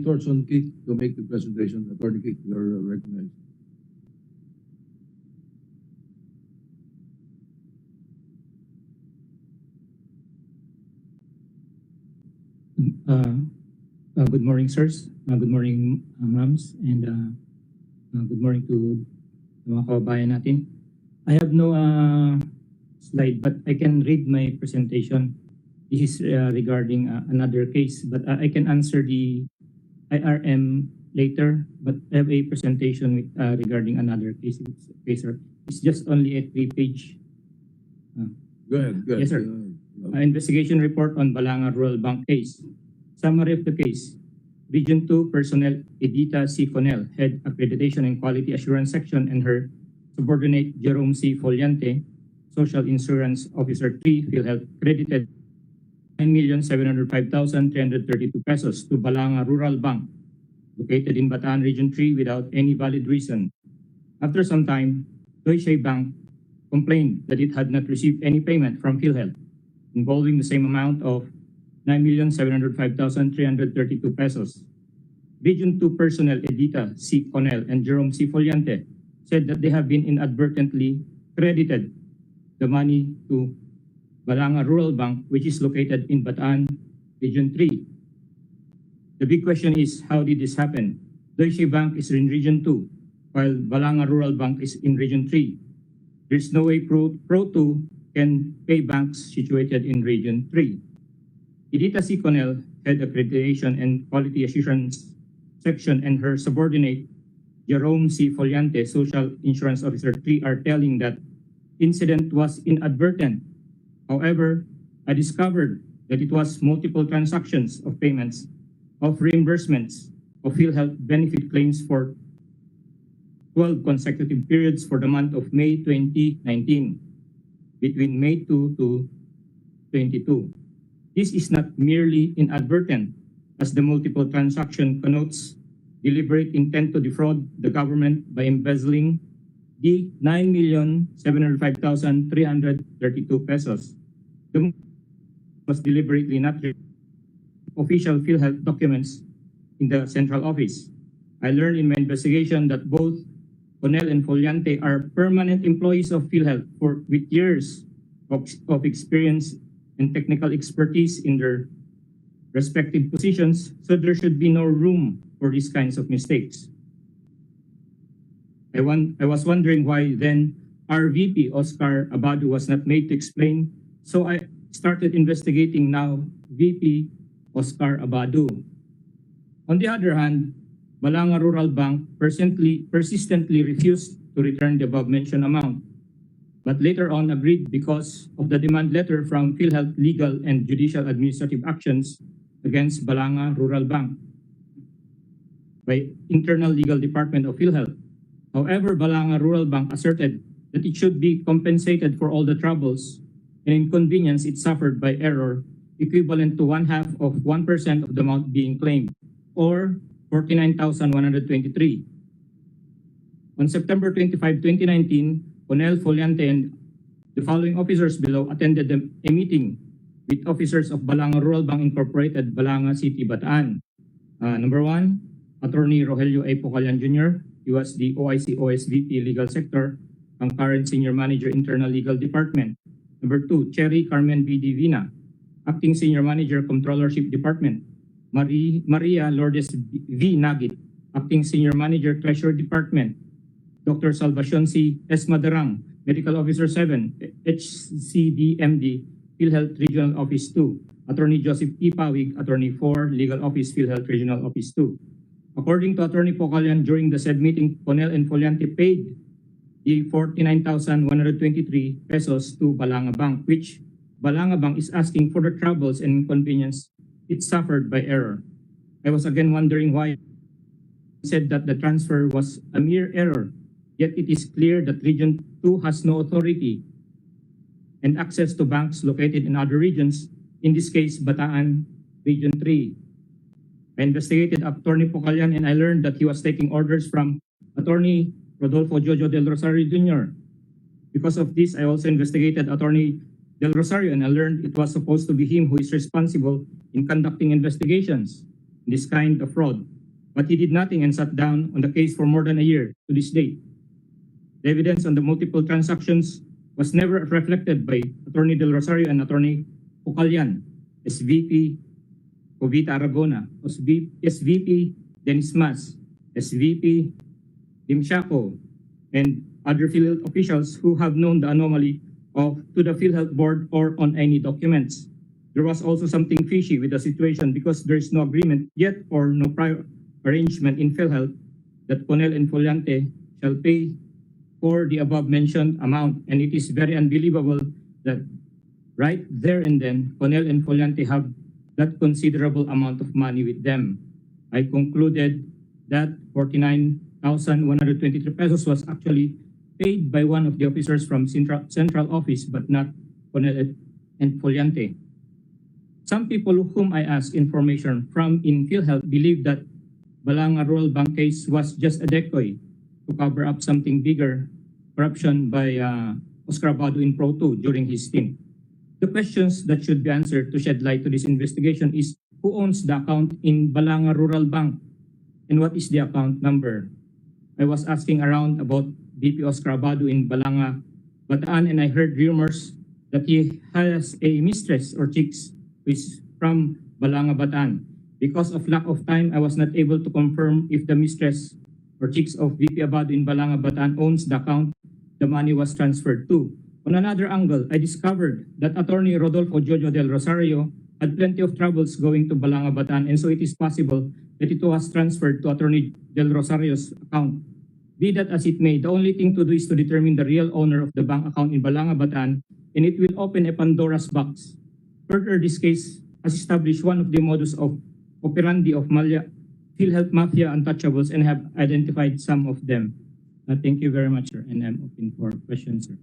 Thorsson Keith to make the presentation. Attorney Keith, you're recognized. Good morning, sirs. Good morning, ma'ams, and good morning to mga kababayan natin. I have no slide, but I can read my presentation. This is regarding another case, but I can answer the IRM later, but I have a presentation with, regarding another case. Okay, sir. It's just only a 3-page. Go ahead. Yes, sir. Investigation report on Balanga Rural Bank case. Summary of the case. Region 2 personnel Edita C. Conel, Head Accreditation and Quality Assurance Section, and her subordinate Jerome C. Foliante, Social Insurance Officer 3, Philhealth, credited 9,705,332 pesos to Balanga Rural Bank, located in Bataan Region 3 without any valid reason. After some time, Deutsche Bank complained that it had not received any payment from Philhealth involving the same amount of 9,705,332 pesos. Region 2 personnel Edita C. Conel and Jerome C. Foliante said that they have been inadvertently credited the money to Balanga Rural Bank, which is located in Bataan, Region 3. The big question is, how did this happen? Deutsche Bank is in Region 2, while Balanga Rural Bank is in Region 3. There's no way Pro 2 can pay banks situated in Region 3. Edita C. Conel, Head Accreditation and Quality Assurance Section, and her subordinate, Jerome C. Foliante, Social Insurance Officer 3, are telling that incident was inadvertent. However, I discovered that it was multiple transactions of payments of reimbursements of Philhealth benefit claims for 12 consecutive periods for the month of May 2019, between May 2 to 22. This is not merely inadvertent, as the multiple transaction connotes deliberate intent to defraud the government by embezzling the 9,705,332 pesos. The was deliberately not official Philhealth documents in the central office. I learned in my investigation that both Conel and Foliante are permanent employees of Philhealth with years of experience and technical expertise in their respective positions, so there should be no room for these kinds of mistakes. I was wondering why then our VP, Oscar Abadu, was not made to explain, so I started investigating now VP Oscar Abadu. On the other hand, Balanga Rural Bank persistently refused to return the above-mentioned amount, but later on agreed because of the demand letter from Philhealth legal and judicial administrative actions against Balanga Rural Bank by Internal Legal Department of Philhealth. However, Balanga Rural Bank asserted that it should be compensated for all the troubles and inconvenience it suffered by error, equivalent to 1/2 of 1% of the amount being claimed, or 49,123. On September 25, 2019, Conel, Foliante, and the following officers below attended a meeting with officers of Balanga Rural Bank Incorporated, Balanga City, Bataan. Number 1, Attorney Rogelio A. Pocallan Jr. He was the OIC OSVP Legal Sector, concurrent Senior Manager, Internal Legal Department. Number 2, Cherry Carmen B. Divina, Acting Senior Manager, Controllership Department. Maria Lourdes V. Nagit, Acting Senior Manager, Treasury Department. Dr. Salvacion C. S. Madarang, Medical Officer 7, HCDMD, Philhealth Regional Office 2. Attorney Joseph E. Pawig, Attorney 4, Legal Office, Philhealth Regional Office 2. According to Attorney Pocallan, during the said meeting, Conel and Foliante paid the 49,123 pesos to Balanga Bank, which Balanga Bank is asking for the troubles and inconvenience it suffered by error. I was again wondering why it said that the transfer was a mere error, yet it is clear that Region 2 has no authority and access to banks located in other regions, in this case, Bataan, Region 3. I investigated Attorney Pocallan and I learned that he was taking orders from Attorney Rodolfo Jojo Del Rosario Jr. Because of this, I also investigated Attorney Del Rosario and I learned it was supposed to be him who is responsible in conducting investigations. this kind of fraud, but he did nothing and sat down on the case for more than a year to this date. The evidence on the multiple transactions was never reflected by Attorney Del Rosario and Attorney Pucalyan, SVP Covita Aragona, SVP Dennis Mas, SVP Dimshaco, and other PhilHealth officials who have known the anomaly to the PhilHealth board or on any documents. There was also something fishy with the situation because there is no agreement yet or no prior arrangement in PhilHealth that Conel and Foliante shall pay for the above mentioned amount, and it is very unbelievable that right there and then Conel and Foliante have that considerable amount of money with them. I concluded that 49,123 pesos was actually paid by one of the officers from central office, but not Conel and Foliante. Some people whom I asked information from in PhilHealth believe that Balanga Rural Bank case was just a decoy to cover up something bigger, corruption by Oscar Abado in Pro 2 during his stint. The questions that should be answered to shed light to this investigation is who owns the account in Balanga Rural Bank and what is the account number? I was asking around about VP Oscar Abado in Balanga Bataan, and I heard rumors that he has a mistress or chicks who is from Balanga Bataan. Because of lack of time, I was not able to confirm if the mistress or chicks of VP Abado in Balanga Bataan owns the account the money was transferred to. On another angle, I discovered that Attorney Rodolfo Jojo Del Rosario had plenty of troubles going to Balanga Bataan, and so it is possible that it was transferred to Attorney Del Rosario's account. Be that as it may, the only thing to do is to determine the real owner of the bank account in Balanga Bataan, and it will open a Pandora's box. Further, this case has established one of the modus operandi of PhilHealth Mafia untouchables and have identified some of them. Thank you very much, sir, and I'm open for questions, sir.